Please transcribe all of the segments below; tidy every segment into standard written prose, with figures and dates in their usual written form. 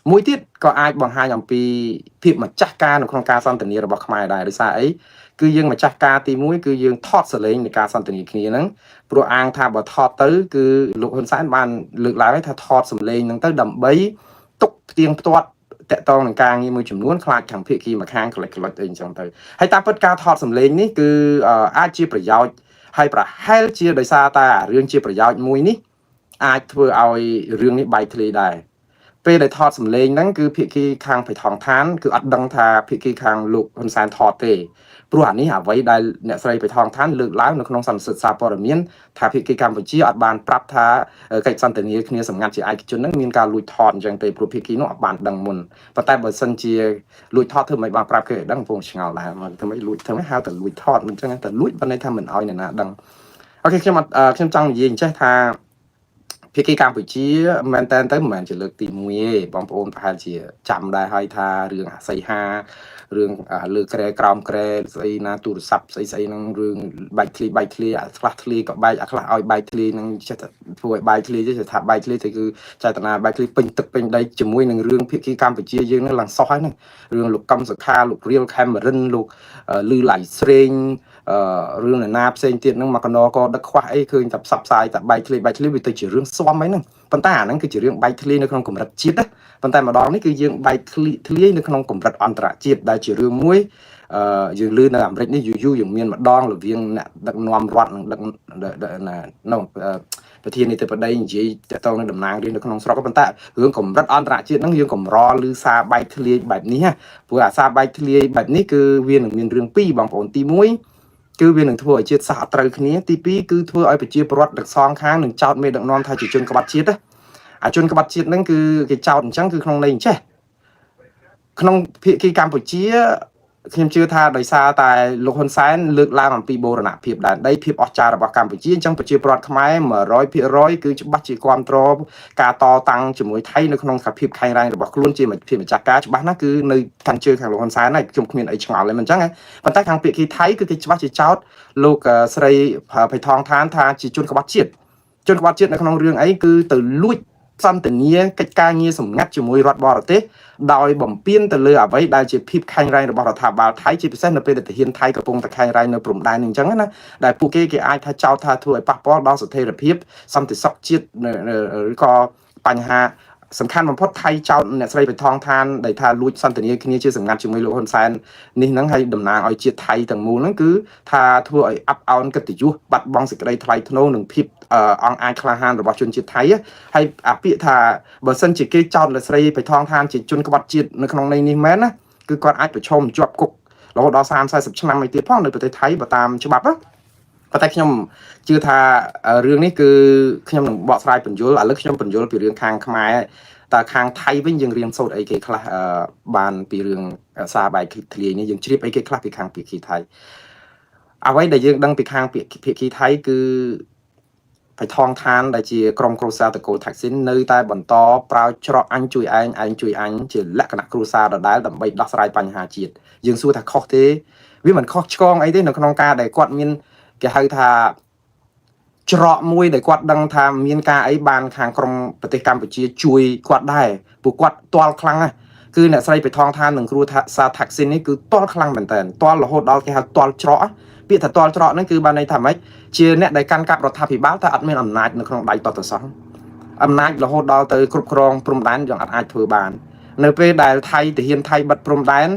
មួយទៀតក៏អាចបង្ហាញអំពីភាពម្ចាស់ការនៅក្នុងការសន្ទនារបស់ខ្មែរដែរដោយសារអីគឺយើងម្ចាស់ការទី1គឺយើងថតសលេងនៃការសន្ទនាគ្នាហ្នឹងព្រោះអាងថាបើថតទៅគឺលោកហ៊ុនសែនបានលើកឡើងថាថតសំឡេងហ្នឹងទៅដើម្បីទុកផ្ទៀងផ្ទាត់តកតងនឹងការងារមួយចំនួនខ្លាចខាងភាគីម្ខាងក្លិចអីអញ្ចឹងទៅហើយតាមពិតការថតសំឡេងនេះគឺអាចជាប្រយោជន៍ហើយប្រហែលជាដោយសារតែរឿងជាប្រយោជន៍មួយនេះអាចធ្វើឲ្យរឿងនេះបែកធ្លាយដែរពេលដែលថតសំឡេងហ្នឹងគឺភាគីខាងបៃថងឋានគឺអត់ដឹងថាភាគីខាងលោកហ៊ុនសែនថតទេព្រោះអានេះអ្វីដែលអ្នកស្រីបៃថងឋានលើកឡើងនៅក្នុងសន្និសីទសារព័ត៌មានថាភាគីកម្ពុជាអត់បានប្រាប់ថាកិច្ចសន្ទនាគ្នាសម្ងាត់ជាឯកជនហ្នឹងមានការលួចថតអញ្ចឹងទេព្រោះភាគីនោះអត់បានដឹងមុនប៉ុន្តែបើសិនជាលួចថតធ្វើមិនបានប្រាប់គេឲ្យដឹងពងឆ្ងល់ដែរធ្វើមិនលួចធ្វើមិនហៅតែលួចថតមិនអញ្ចឹងតែលួចប៉ុន្តែថាមិនឲ្យអ្នកណាដឹងអូខេខ្ញុំចង់និយាយអញ្ចេះថាភាគីកម្ពុជាមែនតើទៅមិនមែនជាលើកទី1ទេបងប្អូនប្រហែលជាចាំដែរហើយថារឿងអាស័យហារឿងលើក្រែក្រោមក្រែស្អីណាទូរស័ព្ទស្អីហ្នឹងរឿងបែកធ្លាអាខ្លះធ្លាក៏បែកអាខ្លះឲ្យបែកធ្លាហ្នឹងចេះតែធ្វើឲ្យបែកធ្លាចេះថាបែកធ្លាទៅគឺចេតនាបែកធ្លាពេញទឹកពេញដីជាមួយនឹងរឿងភាគីកម្ពុជាយើងហ្នឹងឡើងសោះហើយហ្នឹងរឿងលោកកឹមសុខាលោករៀលខេមរិនលោកលឺឡៃស្រេងរឿងណាផ្សេងទៀតហ្នឹងមកកណក៏ដឹកខ្វះអីឃើញតែផ្សព្វផ្សាយតែបែកធ្លាវាទៅជារឿងស្វំអីហ្នឹងប៉ុន្តែអាហ្នឹងគឺជារឿងបែកធ្លានៅក្នុងកម្រិតជាតិណាប៉ុន្តែម្ដងនេះគឺយើងបែកធ្លាយនៅក្នុងកម្រិតអន្តរជាតិដែលជារឿងមួយយើងលឺនៅអាមេរិកនេះយូរយើងមានម្ដងរវាងអ្នកដឹកនាំរដ្ឋនិងដឹកនៅប្រធានាធិបតីនិយាយតទៅនឹងតំណាងរាស្ត្រនៅក្នុងស្រុកប៉ុន្តែរឿងកម្រិតអន្តរជាតិហ្នឹងយើងកម្រឮសារបែកធ្លាយបែបនេះព្រោះអាសារបែកធ្លាយបែបនេះគឺវានឹងមានរឿងពីរបងប្អូនទី1គឺវានឹងធ្វើឲ្យជាតិសាសន៍អត់ត្រូវគ្នាទី2គឺធ្វើឲ្យប្រជាពលរដ្ឋដឹកសងខាងនឹងចោទមេដឹកនាំថាជាជនក្បត់ជាតិអាជនក្បត់ជាតិហ្នឹងគឺគេចោទអញ្ចឹងគឺក្នុងន័យអញ្ចេះក្នុងភាគីកម្ពុជាខ្ញុំជឿថាដោយសារតែលោកហ៊ុនសែនលើកឡើងអំពីបូរណភាពដែនដីភាពអស្ចារ្យរបស់កម្ពុជាអញ្ចឹងប្រជាពលរដ្ឋខ្មែរ 100% គឺច្បាស់ជាគ្រប់គ្រងការតតាំងជាមួយថៃនៅក្នុងសភាពខែងរ៉ែងរបស់ខ្លួនជាភាពម្ចាស់ការច្បាស់ណាស់គឺនៅខាងជើងខាងលោកហ៊ុនសែនហើយខ្ញុំគ្មានអីឆ្ងល់ទេមិនអញ្ចឹងប៉ុន្តែខាងភាគីថៃគឺគេច្បាស់ជាចោទលោកស្រីបៃថងឋានថាជាជនក្បត់ជាតិនៅក្នុងរឿងអីគឺទៅលួចសន្ទនាកិច្ចការងារសម្ងាត់ជាមួយរដ្ឋបរទេសដោយបំពេញទៅលើអ្វីដែលជាភាពខែងរ៉ែងរបស់រដ្ឋាភិបាលថៃជាពិសេសនៅពេលដែលទាហានថៃកំពុងតែខែងរ៉ែងនៅព្រំដែនអញ្ចឹងណាដែលពួកគេអាចថាចោទថាធ្វើឲ្យប៉ះពាល់ដល់ស្ថិរភាពសន្តិសុខជាតិឬក៏បញ្ហាសំខាន់បំផុតថៃចោទអ្នកស្រីបៃថងឋានដែលថាលួចសន្ទនាគ្នាជាសម្ងាត់ជាមួយលោកហ៊ុនសែននេះហ្នឹងហើយតំណាងឲ្យជាតិថៃទាំងមូលហ្នឹងគឺថាធ្វើឲ្យអាប់អោនកិត្តិយសបាត់បង់សេចក្តីថ្លៃថ្នូរនិងភាពអង្អាចក្លាហានរបស់ជនជាតិថៃហើយអាពាក្យថាបើសិនជាគេចោទអ្នកស្រីបៃថងឋានជាជនក្បត់ជាតិនៅក្នុងន័យនេះមែនណាគឺគាត់អាចប្រឈមជាប់គុករហូតដល់30-40ឆ្នាំឯទៀតផងនៅប្រទេសថៃបើតាមច្បាប់ណាប៉ុន្តែខ្ញុំជឿថារឿងនេះគឺខ្ញុំនឹងបកស្រាយបញ្យលឥឡូវខ្ញុំបញ្យលពីរឿងខាងខ្មែរតើខាងថៃវិញយើងរៀនសូត្រអីគេខ្លះបានពីរឿងសារបែកធ្លាយនេះយើងជ្រាបអីគេខ្លះពីខាងភាគីថៃអ្វីដែលយើងដឹងពីខាងភាគីថៃគឺបៃថងឋានដែលជាក្រុមគ្រួសារតកូលថាក់ស៊ីននៅតែបន្តប្រើច្រកអញជួយឯងជួយអញជាលក្ខណៈគ្រួសារដដែលដើម្បីដោះស្រាយបញ្ហាជាតិយើងសួរថាខុសទេវាមិនខុសឆ្គងអីទេនៅក្នុងការដែលគាត់មានគេហៅថាច្រកមួយដែលគាត់ដឹងថាមានការអីបានខាងក្រមប្រទេសកម្ពុជាជួយគាត់ដែរពួកគាត់ទាល់ខ្លាំងណាស់គឺអ្នកស្រីបៃថងឋាននិងគ្រូសាថាក់ស៊ីននេះគឺទាល់ខ្លាំងមែនតើទាល់រហូតដល់គេហៅទាល់ច្រកពាក្យថាទាល់ច្រកហ្នឹងគឺបានន័យថាម៉េចជាអ្នកដែលកាន់កាប់រដ្ឋាភិបាលតែអត់មានអំណាចនៅក្នុងដៃតតសោះអំណាចរហូតដល់ទៅគ្រប់គ្រងព្រំដែនយ៉ាងអាចធ្វើបាននៅពេលដែលថៃទាហានថៃបិទព្រំដែន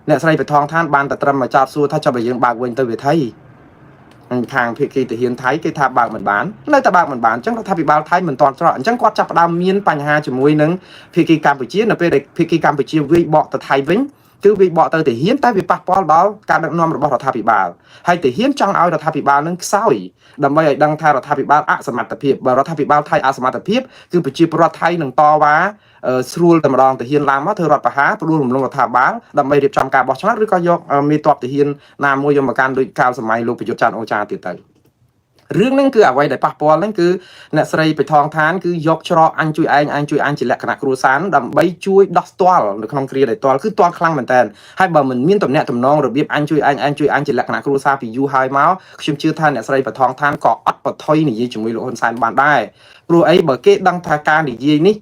អ្នកស្រីបៃថងឋានបានតែត្រឹមមកចោទសួរថាចុះបើយើងបើកវិញទៅវាថៃខាងភាគីទាហានថៃគេថាបើកមិនបាននៅតែបើកមិនបានអញ្ចឹងរដ្ឋាភិបាលថៃមិនទាន់ច្រកអញ្ចឹងគាត់ចាប់ផ្ដើមមានបញ្ហាជាមួយនឹងភាគីកម្ពុជានៅពេលដែលភាគីកម្ពុជាវាយបកទៅថៃវិញគឺវាយបកទៅទាហានតែវាប៉ះពាល់ដល់ការដឹកនាំរបស់រដ្ឋាភិបាលហើយទាហានចង់ឲ្យរដ្ឋាភិបាលនឹងខ្សោយដើម្បីឲ្យដឹងថារដ្ឋាភិបាលអសមត្ថភាពបើរដ្ឋាភិបាលថៃអសមត្ថភាពគឺប្រជាពលរដ្ឋថៃនឹងតវ៉ាស្រួលតែម្ដងទាហានឡើងមកធ្វើរដ្ឋប្រហារផ្ដួលរំលំរដ្ឋាភិបាលដើម្បីរៀបចំការបោះឆ្នោតឬក៏យកមេតបទាហានណាមួយយកមកកាន់ដូចកាលសម័យលោកប្រយុទ្ធច័ន្ទអូចាទៀតទៅរឿងហ្នឹងគឺអ្វីដែលប៉ះពាល់ហ្នឹងគឺអ្នកស្រីបៃថងឋានគឺយកច្រកអញជួយឯងជាលក្ខណៈគ្រួសារដើម្បីជួយដោះស្ទាល់នៅក្នុងគ្រាដែលទាល់គឺទាល់ខ្លាំងមែនតើហើយបើមិនមានតំណែងតំណងរបៀបអញជួយឯងជាលក្ខណៈគ្រួសារពីយូរហើយមកខ្ញុំជឿថាអ្នកស្រីបៃថងឋានក៏អត់បថុយនិយាយជាមួយលោកហ៊ុនសែនបានដែរព្រោះអីបើគេដឹងថាការនិយាយនេះ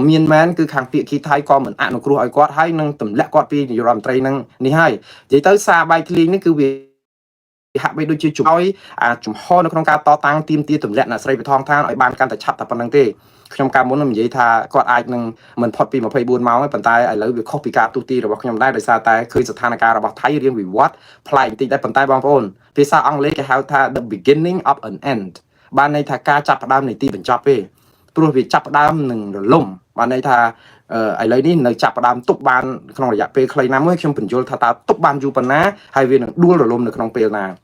មានមែនគឺខាងពាក្យគីថៃក៏មិនអនុគ្រោះឲ្យគាត់ហើយនឹងទម្លាក់គាត់ពីនាយករដ្ឋមន្ត្រីនឹងនេះហើយនិយាយទៅសារបាយធ្លីងនេះគឺវាហាក់បីដូចជាជួយជំហរនៅក្នុងការតតាំងទីមទាទម្លាក់អ្នកស្រីបឋមឋានឲ្យបានកាន់តែឆាប់តែប៉ុណ្្នឹងទេខ្ញុំកាលមុននិយាយថាគាត់អាចនឹងមិនផុតពី24ម៉ោងទេប៉ុន្តែឥឡូវវាខុសពីការទូទីរបស់ខ្ញុំដែរដោយសារតែឃើញស្ថានភាពរបស់ថៃរៀងវិវត្តប្លែកបន្តិចដែរប៉ុន្តែបងប្អូនភាសាអង់គ្លេសគេហៅថា the beginning of an end បានន័យថាការចាប់ផ្ដើមនៃទីបញ្ចប់ទេព្រោះវាចាប់ផ្ដើមនឹងរលំបានន័យថាឥឡូវនេះនៅចាប់ផ្ដើមទប់បានក្នុងរយៈពេលខ្លីណាស់មួយខ្ញុំបញ្យល់ថាតើទប់បានយូរប៉ុណ្ណាហើយវានឹងដួលរលំនៅក្នុងពេលណ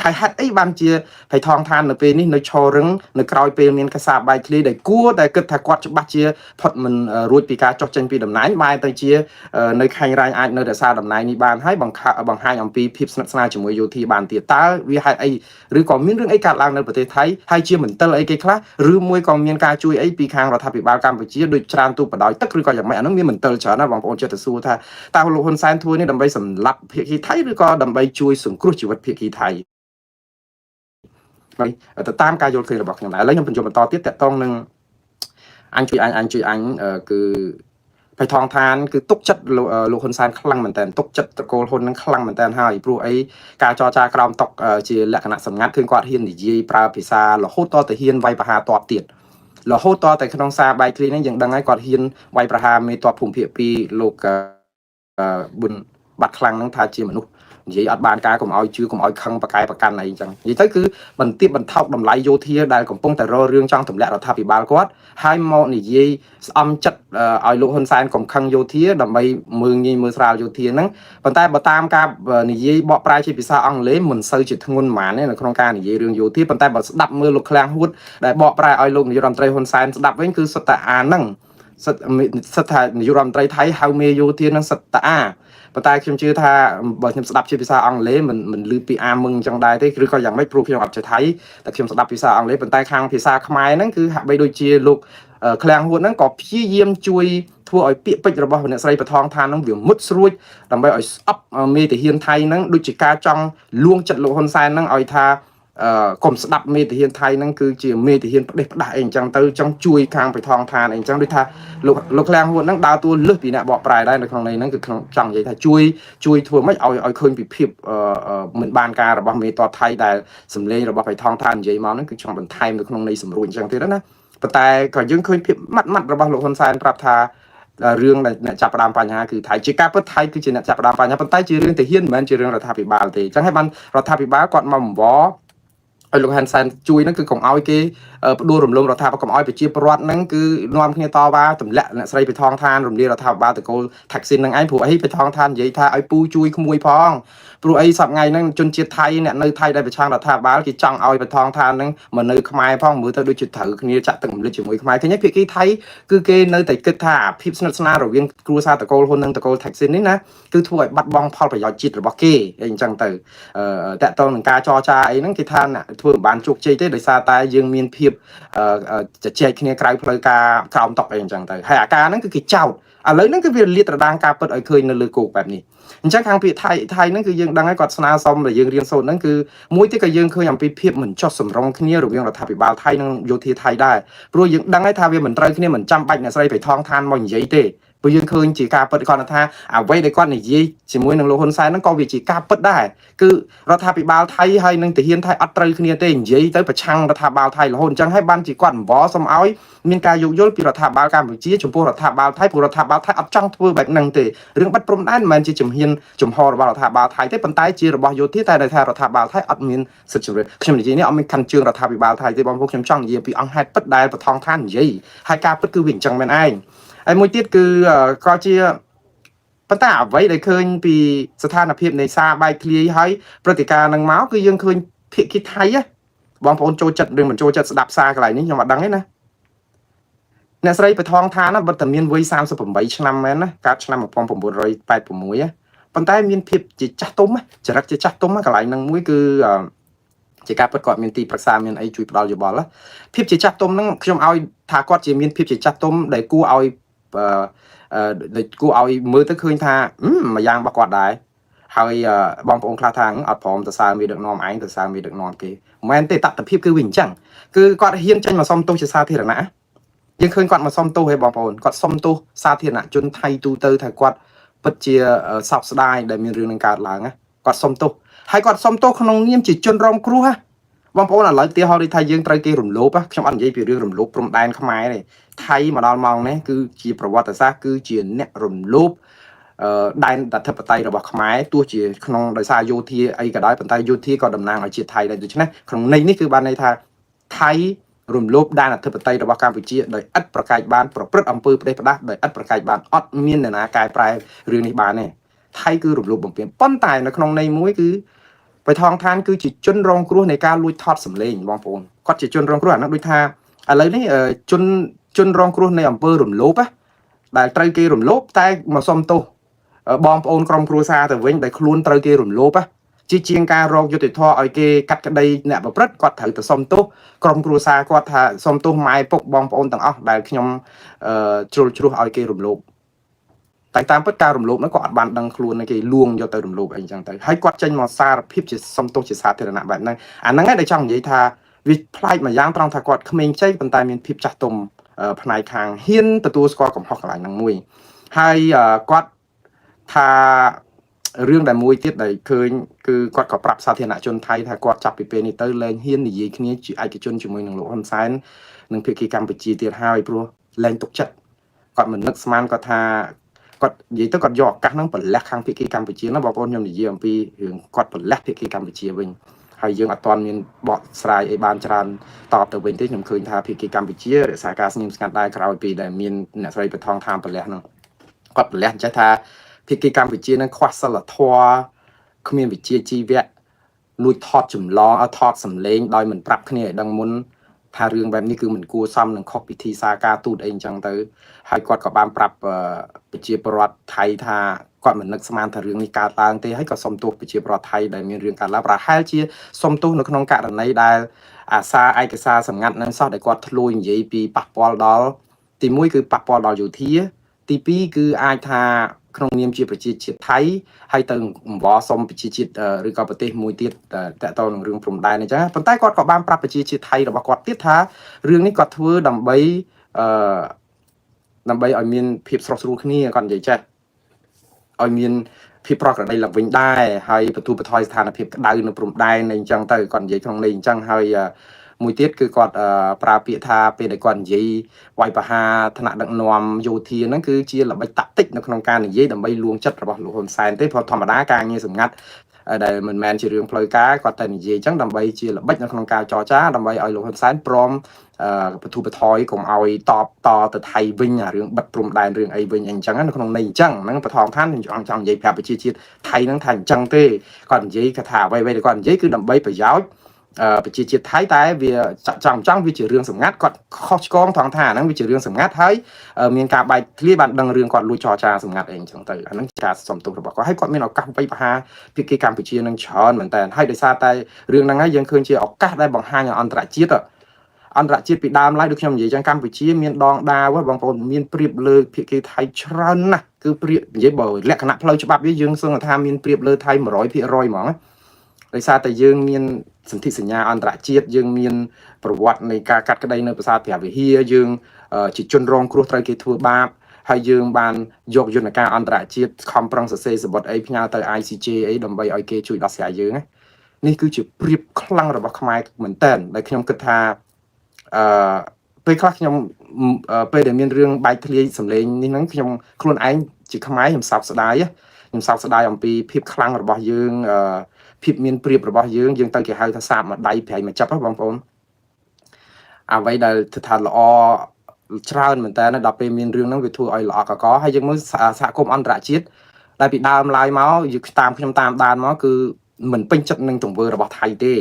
ាហើយហេតុអីបានជាភ័យថងឋាននៅពេលនេះនៅឈររឹងនៅក្រោយពេលមានកាសាបាយធ្លីដែលគួរតែគិតថាគាត់ច្បាស់ជាផុតមិនរួចពីការចុះចេញពីតំណែងបែរទៅជានៅខេងរ៉ាញអាចនៅរក្សាតំណែងនេះបានហើយបង្ហាញអំពីភាពស្និទ្ធស្នាលជាមួយយោធាបានទៀតតើវាហេតុអីឬក៏មានរឿងអីកើតឡើងនៅប្រទេសថៃហើយជាមន្ទិលអីគេខ្លះឬមួយក៏មានការជួយអីពីខាងរដ្ឋាភិបាលកម្ពុជាដូចច្រើនទូបដោយទឹកឬក៏យ៉ាងម៉េចអានោះមានមន្ទិលច្រើនណាស់បងប្អូនចិត្តទៅសួរថាតើលោកហ៊ុនសែនធ្វើនេះដើម្បីសម្លាប់ភាគីថៃឬក៏ដើម្បីជួយសង្គ្រោះជីវិតភាគីថៃទៅតាមការយល់ឃើញរបស់ខ្ញុំដែរឥឡូវខ្ញុំបញ្ចុះបន្តទៀតតកតងនឹងអញជួយអញគឺភ័យថងឋានគឺទុកចិត្តលោកហ៊ុនសែនខ្លាំងមែនតើទុកចិត្តតកូលហ៊ុននឹងខ្លាំងមែនតើហើយព្រោះអីការចរចាក្រោមតុកជាលក្ខណៈសម្ងាត់ឃើញគាត់ហ៊ាននិយាយប្រើភាសារហូតតទៅហ៊ានវាយប្រហារតបទៀតរហូតតតែក្នុងសារបាយធ្លីនេះយើងដឹងហើយគាត់ហ៊ានវាយប្រហារមេតបភូមិភាគ2លោកប៊ុនបាត់ខ្លាំងនឹងថាជាមនុស្សនិយាយអត់បានការកុំឲ្យជឿកុំឲ្យខឹងប្រកែប្រកាន់អីចឹងនិយាយទៅគឺបន្ទាបបន្ថោកតម្លៃយោធាដែលកំពុងតែររឿងចង់ទម្លាក់រដ្ឋាភិបាលគាត់ហើយមកនិយាយស្អំចិត្តឲ្យលោកហ៊ុនសែនកុំខឹងយោធាដើម្បីមើងងាយមើលស្រាលយោធាហ្នឹងប៉ុន្តែបើតាមការនិយាយបកប្រែជាភាសាអង់គ្លេសមិនសូវជាធ្ងន់ហ្មងនៅក្នុងការនិយាយរឿងយោធាប៉ុន្តែបើស្ដាប់មើលលោកឃ្លាំងហួតដែលបកប្រែឲ្យលោកនាយរដ្ឋមន្ត្រីហ៊ុនសែនស្ដាប់វិញគឺសុទ្ធតែអាហ្នឹងសិតថានាយករដ្ឋមន្ត្រីថៃហៅមេយោធានឹងសិតតាប៉ុន្តែខ្ញុំជឿថាបើខ្ញុំស្ដាប់ជាភាសាអង់គ្លេសមិនឮពីអាមឹងអញ្ចឹងដែរទេឬក៏យ៉ាងម៉េចព្រោះខ្ញុំអត់ចេះថៃតែខ្ញុំស្ដាប់ភាសាអង់គ្លេសប៉ុន្តែខាងភាសាខ្មែរហ្នឹងគឺហាក់បីដូចជាលោកឃ្លាំងហួតហ្នឹងក៏ព្យាយាមជួយធ្វើឲ្យពាក្យពេចន៍របស់អ្នកស្រីបឋមឋានហ្នឹងវាមុតស្រួចដើម្បីឲ្យស្អប់មេទាហានថៃហ្នឹងដូចជាការចង់លួងចិត្តលោកហ៊ុនសែនហ្នឹងឲ្យថាកុំស្ដាប់មេទាហានថៃហ្នឹងគឺជាមេទាហានផ្ដេសផ្ដាស់អីអញ្ចឹងទៅចង់ជួយខាងបៃថងឋានអីអញ្ចឹងដូចថាលោកឃ្លាំងហួតហ្នឹងដើរតួលើសពីអ្នកបកប្រែដែរនៅក្នុងន័យហ្នឹងគឺក្នុងចង់និយាយថាជួយធ្វើម៉េចឲ្យឃើញពីភាពមិនបានការរបស់មេតបថៃដែលសម្លេងរបស់បៃថងឋាននិយាយមកហ្នឹងគឺចង់បន្ថែមនៅក្នុងន័យសម្រួលអញ្ចឹងទៀតណាប៉ុន្តែក៏យើងឃើញភាពម៉ាត់របស់លោកហ៊ុនសែនប្រាប់ថារឿងដែលអ្នកចាប់ផ្ដើមបញ្ហាគឺថៃជាការពិតថៃគឺជាអ្នកចាប់ផ្ដើមបញ្ហាប៉ុន្តែជារឿងទាហានមិនមែនជារឿងរដ្ឋាភិបាលទេអញ្ចឹងហើយបានរដ្ឋាភិបាលគាត់មកបង្វឲ្យលោកហ៊ុនសែនជួយហ្នឹងគឺកុំឲ្យគេផ្ដួលរំលំរដ្ឋាភិបាលកុំឲ្យប្រជាពលរដ្ឋហ្នឹងគឺនាំគ្នាតវ៉ាទម្លាក់អ្នកស្រីបៃថងឋានរំលាយរដ្ឋាភិបាលតកូលថាក់ស៊ីនហ្នឹងឯងព្រោះអីបៃថងឋាននិយាយថាឲ្យពូជួយក្មួយផងព្រោះអីសប្តាហ៍ហ្នឹងជនជាតិថៃអ្នកនៅថៃដែលប្រឆាំងរដ្ឋាភិបាលគេចង់ឲ្យបៃថងឋានហ្នឹងមកនៅខ្មែរផងមើលទៅដូចជាត្រូវគ្នាចាក់ទឹករំលឹកជាមួយខ្មែរឃើញភាគីថៃគឺគេនៅតែគិតថាភាពស្និទ្ធស្នាលរវាងគ្រួសារតកូលហ៊ុននិងតកូលថាក់ស៊ីននេះណាគឺធ្វើឲ្យបាត់បង់ផលប្រយោជន៍ជាតិរបស់គេអញ្ចឹងទៅតកតងនឹងការចរចាអីហ្នឹងគេថាធ្វើបានជោគជ័យទេដោយសារតែយើងមានភាពជជែកគ្នាក្រៅផ្លូវការក្រោមតុកអីអញ្ចឹងទៅហើយអាការហ្នឹងគឺគេចោទឥឡូវហ្នឹងគឺវាលាតត្រដាងការពិតឲ្យឃើញនៅលើគោកបែបនេះអញ្ចឹងខាងពាក្យថៃហ្នឹងគឺយើងដឹងហើយគាត់ស្នើសុំដែលយើងរៀនសូត្រហ្នឹងគឺមួយទៀតក៏យើងឃើញអំពីភាពមិនចុះសម្រុងគ្នារវាងរដ្ឋាភិបាលថៃនិងយោធាថៃដែរព្រោះយើងដឹងហើយថាវាមិនត្រូវគ្នាមិនចាំបាច់អ្នកស្រីបៃថងឋានមកនិយាយទេព្រោះយើងឃើញជាការពិតគាត់ថាអ្វីដែលគាត់និយាយជាមួយនឹងលោកហ៊ុនសែនហ្នឹងក៏វាជាការពិតដែរគឺរដ្ឋាភិបាលថៃហើយនិងទាហានថៃអត់ត្រូវគ្នាទេនិយាយទៅប្រឆាំងរដ្ឋាភិបាលថៃរហូតអញ្ចឹងហើយបានជាគាត់អង្វរសុំឲ្យមានការយោគយល់ពីរដ្ឋាភិបាលកម្ពុជាចំពោះរដ្ឋាភិបាលថៃព្រោះរដ្ឋាភិបាលថៃអត់ចង់ធ្វើបែបហ្នឹងទេរឿងបាត់ព្រំដែនមិនមែនជាជំហានចំហរបស់រដ្ឋាភិបាលថៃទេប៉ុន្តែជារបស់យោធាតែដែលថារដ្ឋាភិបាលថៃអត់មានសិទ្ធិជ្រើសខ្ញុំនិយាយនេះអត់មានខាន់ជើងរដ្ឋាភិបាលថៃទេបងប្អូនខ្ញុំចង់និយាយពីអង្គហេតុពិតដែលបឋមឋាននិយាយហើយការពិតគឺវាអញ្ចឹងមែនឯងហើយមួយទៀតគឺក៏ជាប៉ុន្តែអ្វីដែលឃើញពីស្ថានភាពនៃសារបាយធ្លាយហើយព្រឹត្តិការណ៍នឹងមកគឺយើងឃើញភាគីថៃបងប្អូនចូលចិត្តឬមិនចូលចិត្តស្ដាប់សារកន្លែងនេះខ្ញុំអត់ដឹងទេណាអ្នកស្រីបឋមឋានបិទតែមានវ័យ38ឆ្នាំមែនណាកើតឆ្នាំ1986ប៉ុន្តែមានភាពជាចាស់ទុំចរិតជាចាស់ទុំកន្លែងហ្នឹងមួយគឺជាការពិតគាត់មានទីប្រឹក្សាមានអីជួយផ្ដល់យោបល់ភាពជាចាស់ទុំហ្នឹងខ្ញុំឲ្យថាគាត់ជាមានភាពជាចាស់ទុំដែលគួរឲ្យមើលទៅឃើញថាមួយយ៉ាងរបស់គាត់ដែរហើយបងប្អូនខ្លះថាអត់ព្រមទៅសើមេដឹកនាំឯងទៅសើមេដឹកនាំគេមិនមែនទេតថភាពគឺវាអញ្ចឹងគឺគាត់ហ៊ានចេញមកសុំទោសជាសាធារណៈ យើងឃើញគាត់មកសុំទោសឲ្យបងប្អូនគាត់សុំទោសសាធារណជនថៃទូទៅថាគាត់ពិតជាសោកស្ដាយដែលមានរឿងនឹងកើតឡើងណាគាត់សុំទោសហើយគាត់សុំទោសក្នុងនាមជាជនរងគ្រោះណាបងប្អូនឥឡូវទីហោថាយើងត្រូវគេរំលោភខ្ញុំអត់និយាយពីរឿងរំលោភព្រំដែនខ្មែរទេថៃមកដល់ម៉ោងនេះគឺជាប្រវត្តិសាស្ត្រគឺជាអ្នករំលោភដែនអធិបតេយ្យរបស់ខ្មែរទោះជាក្នុងដោយសារយោធាអីក៏ដោយប៉ុន្តែយោធាក៏តំណាងឲ្យជាតិថៃដែរដូច្នេះក្នុងន័យនេះគឺបានន័យថាថៃរំលោភដែនអធិបតេយ្យរបស់កម្ពុជាដោយឥតប្រកែកបានប្រព្រឹត្តអំពើផ្ដេសផ្ដាសដោយឥតប្រកែកបានអត់មាននរណាកែប្រែរឿងនេះបានទេថៃគឺរំលោភបំពានប៉ុន្តែនៅក្នុងន័យមួយគឺបៃថងឋានគឺជាជនរងគ្រោះនៃការលួចថតសម្លេងបងប្អូនគាត់ជាជនរងគ្រោះអានោះដូចថាឥឡូវនេះជនរងគ្រោះនៃអំពើរំលោភដែលត្រូវគេរំលោភតែមកសុំទោសបងប្អូនក្រុមគ្រួសារទៅវិញដែលខ្លួនត្រូវគេរំលោភជាងការរកយុត្តិធម៌ឲ្យគេកាត់ក្តីអ្នកប្រព្រឹត្តគាត់ត្រូវទៅសុំទោសក្រុមគ្រួសារគាត់ថាសុំទោសម៉ែពុកបងប្អូនទាំងអស់ដែលខ្ញុំជ្រុលជ្រោះឲ្យគេរំលោភតែតាមពិតការរំលោភហ្នឹងក៏អត់បានដឹងខ្លួនគេលួងយកទៅរំលោភអីចឹងទៅហើយគាត់ចេញមកសារភាពជាសុំទោសជាសាធារណៈបែបហ្នឹងអាហ្នឹងឯងដែលចង់និយាយថាវាប្លែកមួយយ៉ាងត្រង់ថាគាត់ក្មេងចេះប៉ុន្តែមានភាពចាស់ទុំផ្នែកខាងហ៊ានទទួលស្គាល់កំហុសកន្លែងហ្នឹងមួយហើយគាត់ថារឿងដែលមួយទៀតដែលឃើញគឺគាត់ក៏ប្រាប់សាធារណជនថៃថាគាត់ចាប់ពីពេលនេះទៅលែងហ៊ាននិយាយគ្នាជាឯកជនជាមួយនឹងលោកហ៊ុនសែននិងភាគីកម្ពុជាទៀតហើយព្រោះលែងទុកចិត្តគាត់មិននឹកស្មានគាត់ថាគាត់និយាយទៅគាត់យកឱកាសហ្នឹងប្រលះខាងភាគីកម្ពុជាណាបងប្អូនខ្ញុំនិយាយអំពីរឿងគាត់ប្រលះភាគីកម្ពុជាវិញហើយយើងអត់ទាន់មានបកស្រាយអីបានច្រើនតបទៅវិញទេខ្ញុំឃើញថាភាគីកម្ពុជារក្សាការស្ងៀមស្ងាត់ដែរក្រោយពីដែលមានអ្នកស្រីបឋមថាមប្រលះហ្នឹងគាត់ប្រលះចេះថាភាគីកម្ពុជានឹងខ្វះសិលធម៌គ្មានវិជ្ជាជីវៈលួចថតចម្លងថតសម្លេងដោយមិនប្រាប់គ្នាឲ្យដឹងមុនថារឿងបែបនេះគឺមិនគួរសមនឹងខុសពិធីសារការទូតអីអញ្ចឹងទៅហើយគាត់ក៏បានប្រាប់ប្រជាពលរដ្ឋថៃថាគាត់មិននឹកស្មានថារឿងនេះកើតឡើងទេហើយក៏សុំទោសប្រជាពលរដ្ឋថៃដែលមានរឿងកើតឡើងប្រហែលជាសុំទោសនៅក្នុងករណីដែលអាសារឯកសារសម្ងាត់នឹងសោះដែលគាត់ធ្លួយនិយាយពីប៉ះពាល់ដល់ទី1គឺប៉ះពាល់ដល់យោធាទី2គឺអាចថាក្នុងនាមជាប្រជាជាតិថៃហើយទៅអង្វរសុំប្រជាជាតិឬក៏ប្រទេសមួយទៀតតើតើនឹងរឿងព្រំដែនអញ្ចឹងប៉ុន្តែគាត់ក៏បានប្រាប់ប្រជាជាតិថៃរបស់គាត់ទៀតថារឿងនេះគាត់ធ្វើដើម្បីឲ្យមានភាពស្រស់ស្រួលគ្នាគាត់និយាយចេះឲ្យមានភាពប្រក្រតីឡើងវិញដែរហើយបន្ទូបថយស្ថានភាពក្តៅនៅព្រំដែនអីអញ្ចឹងទៅគាត់និយាយក្នុងនេះអញ្ចឹងហើយមួយទៀតគឺគាត់ប្រើពាក្យថាពេលដែលគាត់និយាយវាយប្រហារថ្នាក់ដឹកនាំយោធាហ្នឹងគឺជាល្បិចតាក់ទិកនៅក្នុងការនិយាយដើម្បីលួងចិត្តរបស់លោកហ៊ុនសែនទេព្រោះធម្មតាការងារសម្ងាត់ដែលមិនមែនជារឿងផ្លូវការគាត់តែនិយាយអញ្ចឹងដើម្បីជាល្បិចនៅក្នុងការចរចាដើម្បីឲ្យលោកហ៊ុនសែនព្រមបន្ទូបថយកុំឲ្យតបតទៅថៃវិញអារឿងបិទព្រំដែនរឿងអីវិញអញ្ចឹងនៅក្នុងន័យអញ្ចឹងហ្នឹងបឋមឋានខ្ញុំចង់និយាយប្រាប់ប្រជាជាតិថៃហ្នឹងថាអញ្ចឹងទេគាត់និយាយថាអ្វីៗដែលគាត់និយាយគឺដើម្បីប្រយោជន៍ប្រជាជាតិថៃតែវាចង់វាជារឿងសម្ងាត់គាត់ខុសឆ្គងថងថាហ្នឹងវាជារឿងសម្ងាត់ហើយមានការបែកធ្លាយបានដឹងរឿងគាត់លួចចរចាសម្ងាត់អីអញ្ចឹងទៅអាហ្នឹងការសំទោសរបស់គាត់ហើយគាត់មានឱកាសបិបហាភាគីកម្ពុជានឹងច្រើនមែនតើហើយដោយសារតែរឿងហ្នឹងហើយយើងឃើញជាឱកាសដែលបង្ហាញឲ្យអន្តរជាតិពីដើមឡើយដូចខ្ញុំនិយាយចឹងកម្ពុជាមានដងដាវបងប្អូនមានព្រៀបលើភាគីថៃច្រើនណាស់គឺព្រៀបនិយាយបើលក្ខណៈផ្លូវច្បាប់យើងសឹងថាមានព្រៀបលើថៃ 100% ហ្មងដោយសារតែយើងមានសន្ធិសញ្ញាអន្តរជាតិយើងមានប្រវត្តិនៃការកាត់ក្តីនៅប្រាសាទព្រះវិហារយើងជាជនរងគ្រោះត្រូវគេធ្វើបាបហើយយើងបានយកយន្តការអន្តរជាតិខំប្រឹងសរសេរសម្បត្តិអីផ្ញើទៅ ICJ អីដើម្បីឲ្យគេជួយដោះស្រាយយើងនេះគឺជាព្រៀបខ្លាំងរបស់ខ្មែរមែនតើដែលខ្ញុំគិតថាពេលខ្លះខ្ញុំពេលដែលមានរឿងបែកធ្លាយសម្លេងនេះហ្នឹងខ្ញុំខ្លួនឯងជាខ្មែរខ្ញុំសោកស្ដាយអំពីភាពខ្លាំងរបស់យើងភាពមានព្រៀបរបស់យើងទៅគេហៅថាសាបមួយដៃប្រៃមួយចាប់បងប្អូនអ្វីដែលថាល្អច្រើនមែនតើដល់ពេលមានរឿងហ្នឹងវាធ្វើឲ្យល្អកកហើយយើងមើលសហគមន៍អន្តរជាតិដែលពីដើមឡើយមកយើងខ្ញុំតាមដានមកគឺមិនពេញចិត្តនឹងទង្វើរបស់ថៃទេ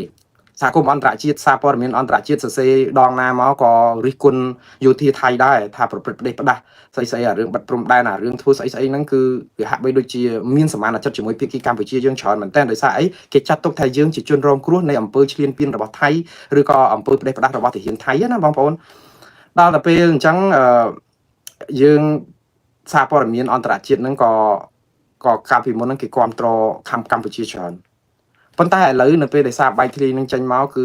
សហគមន៍អន្តរជាតិសារព័ត៌មានអន្តរជាតិសរសេរដងណាមកក៏រិះគន់យោធាថៃដែរថាប្រព្រឹត្តផ្ដេសផ្ដាស់ស្អីអារឿងបាត់ព្រំដែនអារឿងធ្វើស្អីហ្នឹងគឺវាហាក់បីដូចជាមានសមានចិត្តជាមួយភាគីកម្ពុជាយើងច្រើនមែនតើដោយសារអីគេចាត់ទុកថាយើងជាជនរងគ្រោះនៃអំពើឈ្លានពានរបស់ថៃឬក៏អំពើផ្ដេសផ្ដាស់របស់ទាហានថៃណាបងប្អូនដល់តែពេលអញ្ចឹងយើងសារព័ត៌មានអន្តរជាតិហ្នឹងក៏កាលពីមុនហ្នឹងគេគ្រប់គ្រងកម្ពុជាច្រើនប៉ុន្តែឥឡូវនៅពេលដែលសារបែកធ្លាយនឹងចេញមកគឺ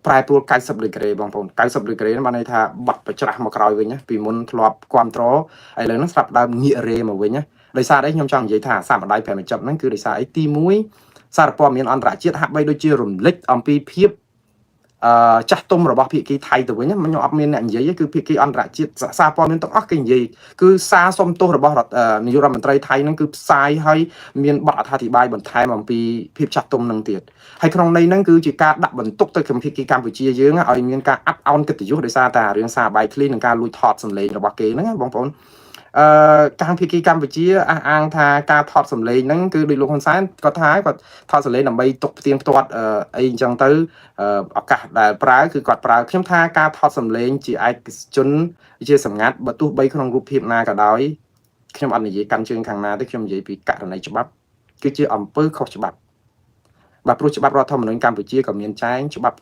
ប្រែប្រួល90ដឺក្រេបងប្អូន90ដឺក្រេហ្នឹងបានន័យថាបាត់បច្រាស់មកក្រោយវិញណាពីមុនធ្លាប់គ្រប់ត្រឥឡូវហ្នឹងស្រាប់ដើមងាករេមកវិញណាដោយសារអីខ្ញុំចង់និយាយថាសាម្ដាយ5បញ្ចប់ហ្នឹងគឺដោយសារអីទី1សារព័ត៌មានអន្តរជាតិហាក់បីដូចជារំលេចអំពីភាពចាស់ទុំរបស់ភាគីថៃទៅវិញខ្ញុំអត់មានអ្នកនិយាយគឺភាគីអន្តរជាតិសារព័ត៌មានទាំងអស់គេនិយាយគឺសារសុំទោសរបស់នាយករដ្ឋមន្ត្រីថៃហ្នឹងគឺផ្សាយឲ្យមានបទអត្ថាធិប្បាយបន្ថែមអំពីភាពចាស់ទុំហ្នឹងទៀតហើយក្នុងន័យហ្នឹងគឺជាការដាក់បន្ទុកទៅក្នុងភាគីកម្ពុជាយើងឲ្យមានការអាប់អោនកិត្តិយសដោយសារតែរឿងសារបាយឃ្លីនិងការលួចថតសម្លេងរបស់គេហ្នឹងបងប្អូនការភាគីកម្ពុជាអះអាងថាការថតសម្លេងហ្នឹងគឺដោយលោកហ៊ុនសែនគាត់ថាគាត់ថតសម្លេងដើម្បីទុកផ្ទៀងផ្ទាត់អីអញ្ចឹងទៅឱកាសដែលប្រើគឺគាត់ប្រើខ្ញុំថាការថតសម្លេងជាឯកជនជាសម្ងាត់បើទោះបីក្នុងរូបភាពណាក៏ដោយខ្ញុំអត់និយាយកាន់ជើងខាងណាទេខ្ញុំនិយាយពីករណីច្បាប់គឺជាអំពើខុសច្បាប់បាទព្រោះច្បាប់រដ្ឋធម្មនុញ្ញកម្ពុជាក៏មានចែងច្បាប់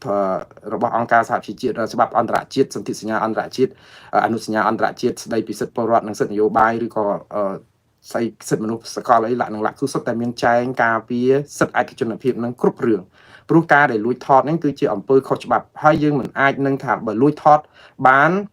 របស់អង្គការសហជីវជាតិច្បាប់អន្តរជាតិសន្ធិសញ្ញាអន្តរជាតិអនុសញ្ញាអន្តរជាតិស្ដីពីសិទ្ធិពលរដ្ឋនិងសិទ្ធិនយោបាយឬក៏ស្អីសិទ្ធិមនុស្សសកលអីលក្ខណៈគឺសុទ្ធតែមានចែងការពារសិទ្ធិឯកជនភាពនឹងគ្រប់រឿងព្រោះការដែលលួចថតនេះគឺជាអំពើខុសច្បាប់ហើយយើងមិនអាចនឹងថាបើលួចថតបាន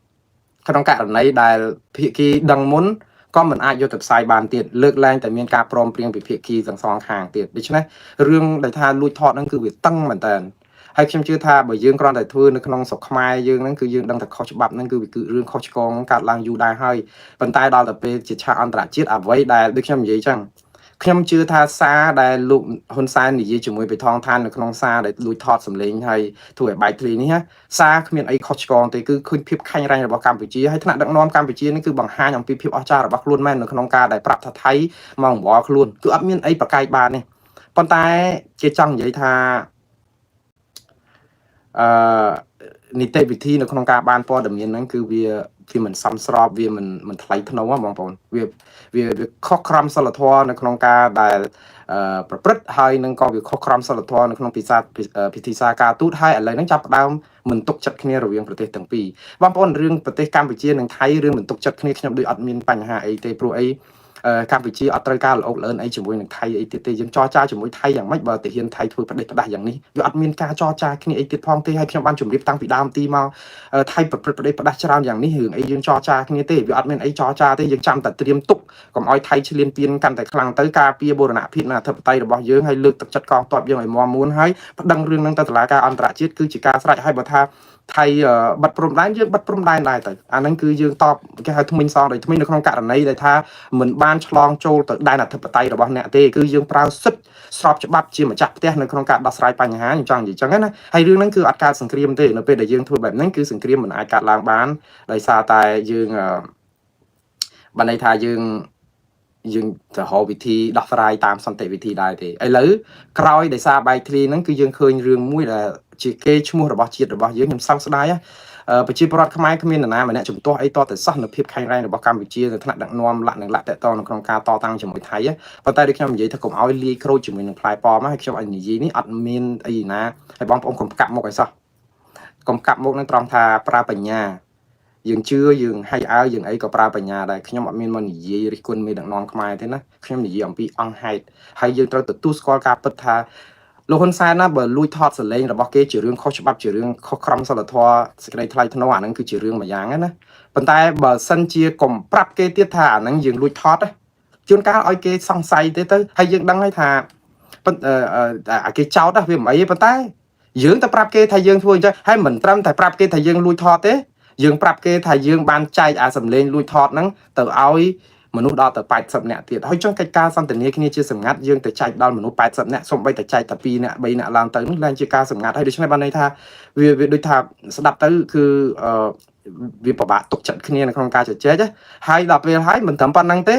ក្នុងករណីដែលភាគីដឹងមុនក៏មិនអាចយកទៅផ្សាយបានទៀតលើកឡើងតែមានការព្រមព្រៀងពីភាគីទាំងសងខាងទៀតដូច្នេះរឿងដែលថាលួចថតហ្នឹងគឺវាតឹងមែនតើហើយខ្ញុំជឿថាបើយើងគ្រាន់តែធ្វើនៅក្នុងស្រុកខ្មែរយើងហ្នឹងគឺយើងដឹងតែខុសច្បាប់ហ្នឹងគឺរឿងខុសឆ្គងកាត់ឡើងយូរដែរហើយប៉ុន្តែដល់តែពេលជាឆាកអន្តរជាតិអ្វីដែលដូចខ្ញុំនិយាយចឹងខ្ញុំជឿថាសារដែលលោកហ៊ុនសែននិយាយជាមួយបេថងឋាននៅក្នុងសារដែលលួចថតសម្លេងហើយធ្វើឲ្យបែកធ្លាយនេះសារគ្មានអីខុសឆ្គងទេគឺឃើញភាពខាញ់រ៉ាញ់របស់កម្ពុជាហើយថ្នាក់ដឹកនាំកម្ពុជានេះគឺបង្ហាញអំពីភាពអស្ចារ្យរបស់ខ្លួនមែននៅក្នុងការដែលប្រាប់ថាថៃមកអង្វរខ្លួនគឺអត់មានអីប្រកែកបានទេប៉ុន្តែគេចង់និយាយថានីតិវិធីនៅក្នុងការបានព័ត៌មានហ្នឹងគឺវាមិនសមស្របវាមិនថ្លៃថ្នូរបងប្អូនវាខុសក្រមសីលធម៌នៅក្នុងការដែលប្រព្រឹត្តហើយនឹងក៏វាខុសក្រមសីលធម៌នៅក្នុងពិធីសារការទូតហើយឥឡូវហ្នឹងចាប់ផ្ដើមមិនទុកចិត្តគ្នារវាងប្រទេសទាំងពីរបងប្អូនរឿងប្រទេសកម្ពុជានិងថៃរឿងមិនទុកចិត្តគ្នាខ្ញុំដូចអត់មានបញ្ហាអីទេព្រោះអីកម្ពុជាអត់ត្រូវការល្អកលឿនអីជាមួយនឹងថៃអីទៀតទេយើងចរចាជាមួយថៃយ៉ាងម៉េចបើទាហានថៃធ្វើប្រទេសផ្ដាស់យ៉ាងនេះវាអត់មានការចរចាគ្នាអីទៀតផងទេហើយខ្ញុំបានជម្រាបតាំងពីដើមទីមកថៃប្រព្រឹត្តប្រទេសផ្ដាស់ច្រើនយ៉ាងនេះរឿងអីយើងចរចាគ្នាទេវាអត់មានអីចរចាទេយើងចាំតែត្រៀមទុកកុំឲ្យថៃឈ្លានពានកាន់តែខ្លាំងទៅការពារបូរណភាពនិងអធិបតេយ្យរបស់យើងហើយលើកទឹកចិត្តកងទ័ពយើងឲ្យមាំមួនហើយប្តឹងរឿងនឹងទៅតុលាការអន្តរជាតិគឺជាការស្រេចហើយបើថាថៃបាត់ព្រំដែនយើងបាត់ព្រំដែនដែរទៅអាហ្នឹងគឺយើងតបគេហៅថ្មិញសងដោយថ្មិញនៅក្នុងករណីដែលថាមិនបានឆ្លងចូលទៅដែនអធិបតេយ្យរបស់អ្នកទេគឺយើងប្រើសិទ្ធិស្របច្បាប់ជាម្ចាស់ផ្ទះនៅក្នុងការដោះស្រាយបញ្ហាខ្ញុំចង់និយាយចឹងណាហើយរឿងហ្នឹងគឺអត់កើតសង្គ្រាមទេនៅពេលដែលយើងធ្វើបែបហ្នឹងគឺសង្គ្រាមមិនអាចកើតឡើងបានដោយសារតែយើងបានន័យថាយើងទៅរកវិធីដោះស្រាយតាមសន្តិវិធីដែរទេឥឡូវក្រោយដោយសារបែកធ្លាយហ្នឹងគឺយើងឃើញរឿងមួយដែលជាគេឈ្មោះរបស់ជាតិរបស់យើងខ្ញុំសោកស្ដាយប្រជាពលរដ្ឋខ្មែរគ្មាននរណាម្នាក់ជំទាស់អីតតែសោះនៅភាពខាញ់រ៉ែងរបស់កម្ពុជានៅថ្នាក់ដឹកនាំលក្ខណៈតកតនៅក្នុងការតតាំងជាមួយថៃប៉ុន្តែដូចខ្ញុំនិយាយថាកុំឲ្យលាយក្រូចជាមួយនឹងផ្លែប៉មហើយខ្ញុំឲ្យនិយាយនេះអត់មានអីណាហើយបងប្អូនកុំកាប់មុខឲ្យសោះកុំកាប់មុខនឹងត្រង់ថាប្រើបញ្ញាយើងជឿយើងហៃអើយើងអីក៏ប្រើបញ្ញាដែរខ្ញុំអត់មានមកនិយាយរិះគន់មេដឹកនាំខ្មែរទេណាខ្ញុំនិយាយអំពីអង្គហេតុហើយយើងត្រូវទទួលស្គាល់ការពិតថាលោកហ៊ុនសែនណាបើលួចថតសលេងរបស់គេជារឿងខុសច្បាប់ជារឿងខុសក្រមសីលធម៌សេចក្តីថ្លៃថ្នូរអាហ្នឹងគឺជារឿងមួយយ៉ាងណាប៉ុន្តែបើសិនជាកុំប្រាប់គេទៀតថាអាហ្នឹងយើងលួចថតជួនកាលឲ្យគេសង្ស័យទេទៅហើយយើងដឹងហើយថាគេចោទវាមិនអីទេប៉ុន្តែយើងទៅប្រាប់គេថាយើងធ្វើអញ្ចឹងហើយមិនត្រឹមតែប្រាប់គេថាយើងលួចថតទេយើងប្រាប់គេថាយើងបានចែកអាសម្លេងលួចថតហ្នឹងទៅឲ្យមនុស្សដល់ទៅ80នាក់ទៀតហើយចុងកិច្ចការសន្ទនាគ្នាជាសម្ងាត់យើងទៅចែកដល់មនុស្ស80នាក់សូម្បីតែចែកតែ2នាក់3នាក់ឡើងទៅនោះឡើងជាការសម្ងាត់ហើយដូច្នេះបានន័យថាវាដូចថាស្ដាប់ទៅគឺវាពិបាកទុកចិត្តគ្នានៅក្នុងការជជែកហើយដល់ពេលហើយមិនត្រឹមប៉ុណ្្នឹងទេ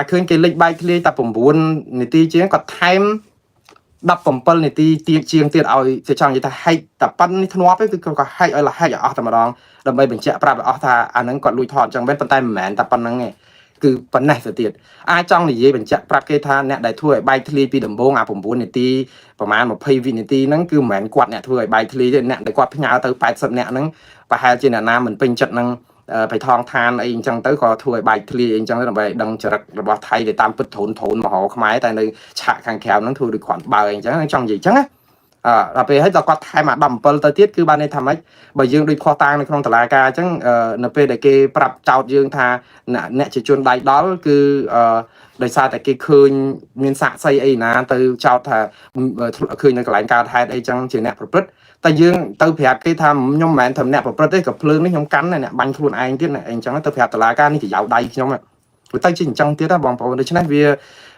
ឃើញគេលេចបែកធ្លាយតែ9នាទីជាងគាត់ថែម17នាទីជាងទៀតឲ្យគេចង់និយាយថាហែកតែប៉ុណ្្នេះធ្នាប់គឺគាត់ហែកឲ្យលហែកឲ្យអស់តែម្ដងដើម្បីបញ្ជាក់ប្រាប់ឲ្យអស់ថាអាហ្នឹងគាត់លួចថតអញ្ចឹងមែនប៉ុន្តែមិនមែនតែប៉ុណ្្នឹងទេគឺប៉ុណ្ណេះទៅទៀតអាចចង់និយាយបញ្ជាក់ប្រាប់គេថាអ្នកដែលធ្វើឲ្យបែកធ្លាយពីដំបូង9នាទីប្រហែល20វិនាទីហ្នឹងគឺមិនមែនគាត់អ្នកធ្វើឲ្យបែកធ្លាយទេអ្នកដែលគាត់ផ្ញើទៅ80នាក់ហ្នឹងប្រហែលជាអ្នកណាមិនពេញចិត្តនឹងបៃថងឋានអីអញ្ចឹងទៅក៏ធ្វើឲ្យបែកធ្លាយអីអញ្ចឹងដើម្បីដឹងចរិតរបស់ថៃដែលតាមពិតធូនមហោខ្មែរតែនៅឆាកខាងក្រៅហ្នឹងធ្វើដូចគ្រាន់បើអីអញ្ចឹងចង់និយាយអញ្ចឹងណា ដល់ពេលហើយដល់គាត់ថែមអា17ទៅទៀតគឺបានន័យថាម៉េចបើយើងដូចខុសតាំងនៅក្នុងតុលាការអញ្ចឹងនៅពេលដែលគេប្រាប់ចោទយើងថាអ្នកជាជនដៃដល់គឺដោយសារតែគេឃើញមានសាក់សីអីណាទៅចោទថាឃើញនៅកន្លែងកើតហេតុអីចឹងជាអ្នកប្រព្រឹត្តតែយើងទៅប្រាប់គេថាខ្ញុំមិនមែនធ្វើអ្នកប្រព្រឹត្តទេក៏ភ្លើងនេះខ្ញុំកាន់អ្នកបាញ់ខ្លួនឯងទៀតអញ្ចឹងទៅប្រាប់តុលាការនេះជាយោដៃខ្ញុំទៅជាអញ្ចឹងទៀតបងប្អូនដូច្នេះវា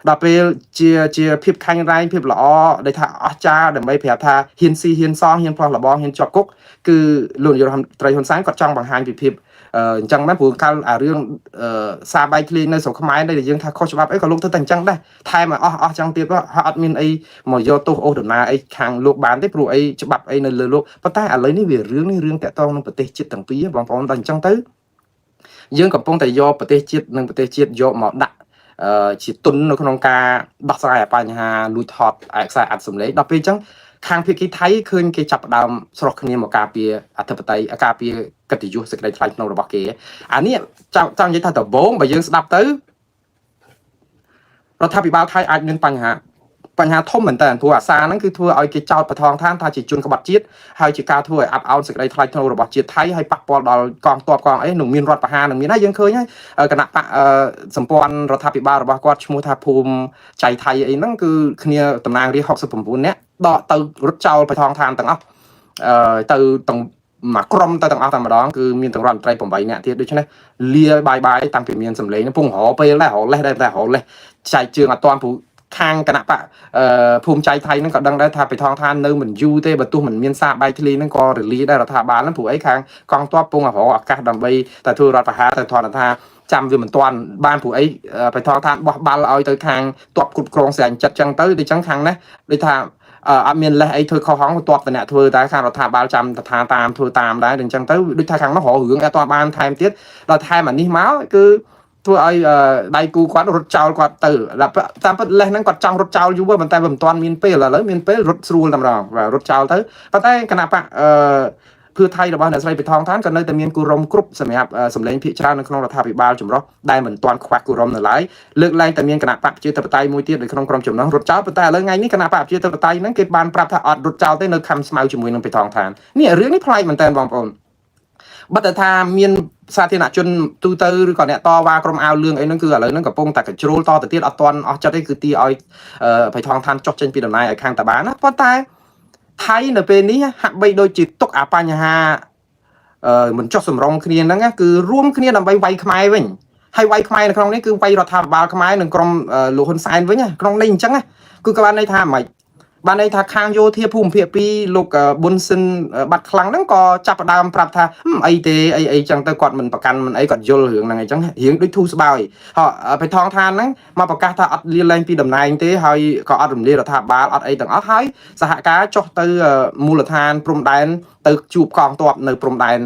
ដល់ពេលជាភាពខាញ់រ៉ែងភាពល្អដែលថាអស្ចារ្យដើម្បីប្រាប់ថាហ៊ានស៊ីហ៊ានសងហ៊ានផ្លោះលបងហ៊ានជាប់គុកគឺលោកនាយករដ្ឋមន្ត្រីហ៊ុនសែនគាត់ចង់បង្ហាញពីភាពអញ្ចឹងមែនព្រោះកាលអារឿងសារបែកធ្លាយនៅស្រុកខ្មែរដែលយើងថាខុសច្បាប់អីក៏លោកទៅតែអញ្ចឹងដែរថែមឲ្យអស់ចឹងទៀតហើយអត់មានអីមកយកទោសអូសដំណើរអីខាងលោកបានទេព្រោះអីច្បាប់អីនៅលើលោកប៉ុន្តែឥឡូវនេះវារឿងតាក់ទងនឹងប្រទេសជាតិទាំងពីរបងប្អូនដល់អញ្ចឹងទៅយើងកំពុងតែយកប្រទេសជាតិនិងប្រទេសជាតិយកមកដាក់ជាទុននៅក្នុងការដោះស្រាយបញ្ហាលួចថតឯកសារអត្ថសម្លេងដល់ពេលអញ្ចឹងខាងភាគីថៃឃើញគេចាប់ផ្ដើមស្រោះគ្នាមកការពារអធិបតេយ្យការពារកិត្តិយសសេចក្តីថ្លៃថ្នូររបស់គេអានេះចង់និយាយថាដំបូងបើយើងស្ដាប់ទៅរដ្ឋាភិបាលថៃអាចមានបញ្ហាធំមែនតើព្រោះអាសារហ្នឹងគឺធ្វើឲ្យគេចោទបថងឋានថាជាជនក្បត់ជាតិហើយជាការធ្វើឲ្យអាប់អោនសេចក្តីថ្លៃថ្នូររបស់ជាតិថៃហើយប៉ះពាល់ដល់កងទ័ពកងអីនឹងមានរដ្ឋប្រហារនឹងមានហើយយើងឃើញហើយគណៈបកសម្ព័ន្ធរដ្ឋាភិបាលរបស់គាត់ឈ្មោះថាភូមិចៃថៃអីហ្នឹងគឺគ្នាតំណាងរាស្ត្រ69នាក់ដកទៅរត់ចោលបថងឋានទាំងអស់ទៅទាំងមកក្រុមទៅទាំងអស់តែម្ដងគឺមានទាំងរដ្ឋមន្ត្រី8នាក់ទៀតដូច្នេះលាបាយតាំងពីមានសម្លេងពងរពេលដែររលេះដែរតែរលេះចែកជើងអត់តាន់ព្រោះខាងគណៈបកភូមិចៃថៃហ្នឹងក៏ដឹងដែរថាបេថងឋាននៅមិនយូរទេបើទោះមិនមានសារបែកធ្លាយហ្នឹងក៏រលាយដែររដ្ឋាភិបាលហ្នឹងព្រោះអីខាងកងទ័ពពងរកឱកាសដើម្បីតែធ្វើរដ្ឋប្រហារទៅធនថាចាំវាមិនទាន់បានព្រោះអីបេថងឋានបោះបាល់ឲ្យទៅខាងទ័ពគ្រប់គ្រងស្រាញ់ចិត្តចឹងទៅដូចចឹងខាងនេះដូចថាអត់មានលេសអីធ្វើខុសហងទ័ពតអ្នកធ្វើតែខាងរដ្ឋាភិបាលចាំថាតាមធ្វើតាមដែរអញ្ចឹងទៅដូចថាខាងនោះរករឿងអត់ទាន់បានថែមទៀតដល់ថែមអានេះមកគឺធ្វើឲ្យដៃគូគាត់រត់ចោលគាត់ទៅតាមពិតលេសហ្នឹងគាត់ចង់រត់ចោលយូរប៉ុន្តែវាមិនទាន់មានពេលឥឡូវមានពេលរត់ស្រួលតែម្ដងបាទរត់ចោលទៅប៉ុន្តែគណៈបកភឿថៃរបស់អ្នកស្រីបេថងឋានក៏នៅតែមានគូរំគ្រប់សម្រាប់សម្លេងភាគច្រើននៅក្នុងរដ្ឋាភិបាលចម្រុះដែលមិនទាន់ខ្វះគូរំនៅឡើយលើកឡើងតែមានគណៈបកប្រជាធិបតេយ្យមួយទៀតនៅក្នុងក្រុមចំណងរត់ចោលប៉ុន្តែឥឡូវថ្ងៃនេះគណៈបកប្រជាធិបតេយ្យហ្នឹងគេបានប្រាប់ថាអត់រត់ចោលទេនៅខំស្មៅជាមួយនឹងបេថងឋាននេះរឿងនេះប្លែកមែនតើបងប្អូនបើតែថាមានសាធារណជនទូទៅឬក៏អ្នកតវ៉ាក្រុមអាវលឿងអីហ្នឹងគឺឥឡូវហ្នឹងកំពុងតែកជ្រុលតទៅទៀតអត់ទាន់អស់ចិត្តទេគឺទីឲ្យបេថងឋានចុះចេញពីតំណែងឲ្យខាងតាបានណាប៉ុន្តែថៃនៅពេលនេះហាក់បីដូចជាទុកអាបញ្ហាមិនចុះសម្រងគ្នាហ្នឹងគឺរួមគ្នាដើម្បីវាយខ្មែរវិញហើយវាយខ្មែរនៅក្នុងនេះគឺវាយរដ្ឋាភិបាលខ្មែរនិងក្រុមលោកហ៊ុនសែនវិញក្នុងនេះអញ្ចឹងគឺក៏បានន័យថាមិនបានន័យថាខាងយោធាភូមិភាគ2លោកប៊ុនស៊ិនបាត់ខ្លាំងហ្នឹងក៏ចាប់ផ្ដើមប្រាប់ថាអីទេអីចឹងទៅគាត់មិនប្រកាន់មិនអីគាត់យល់រឿងហ្នឹងអញ្ចឹងរៀងដូចធូរស្បើយហើយបេថងឋានហ្នឹងមកប្រកាសថាអត់លាលែងពីតំណែងទេហើយក៏អត់រំលាយរដ្ឋាភិបាលអត់អីទាំងអស់ហើយសហការចុះទៅមូលដ្ឋានព្រំដែនទៅជួបកងទ័ពនៅព្រំដែន